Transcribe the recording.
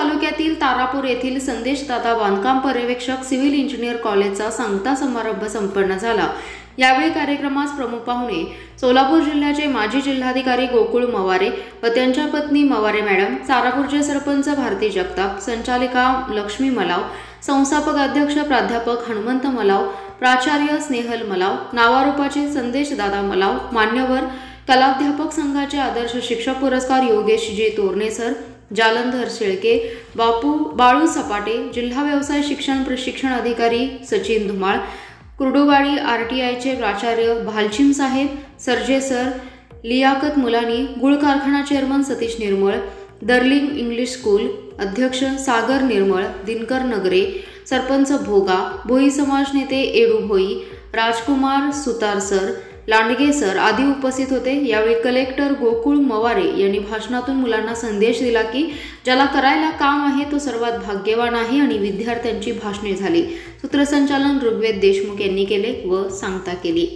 तालुक्यातील तारापूर येथील संदेशदादा बांधकाम पर्यवेक्षक सिव्हिल इंजिनियर कॉलेजचा सांगता समारंभ संपन्न झाला। यावेळी कार्यक्रमास प्रमुख पाहुणे सोलापूर जिल्ह्याचे माजी जिल्हाधिकारी गोकुळ मवारे व त्यांच्या पत्नी मवारे मॅडम, तारापूरचे सरपंच भारती जगताप, संचालिका लक्ष्मी मलाव, संस्थापक अध्यक्ष प्राध्यापक हनुमंत मलाव, प्राचार्य स्नेहल मलाव, नावारूपाचे संदेशदादा मलाव, मान्यवर, कलाध्यापक संघाचे आदर्श शिक्षक पुरस्कार योगेशजी तोरणे सर, जालंधर शेळके, बाळू सपाटे, जिल्हा व्यवसाय शिक्षण प्रशिक्षण अधिकारी सचिन धुमाळ, कुर्डुवाडी RTIचे प्राचार्य भालचिम साहेब, सरजे सर, लियाकत मुलानी, गुळ कारखाना चेअरमन सतीश निर्मळ, दर्लिंग इंग्लिश स्कूल अध्यक्ष सागर निर्मळ, दिनकर नगरे, सरपंच भोगा, भोई समाज नेते एडू भोई, राजकुमार सुतार सर, लांडगे सर आदी उपस्थित होते। यावेळी कलेक्टर गोकुळ मवारे यांनी भाषणातून मुलांना संदेश दिला की ज्याला करायला काम आहे तो सर्वात भाग्यवान आहे आणि विद्यार्थ्यांची भाषणे झाली। सूत्रसंचालन ऋग्वेद देशमुख यांनी केले व सांगता केली।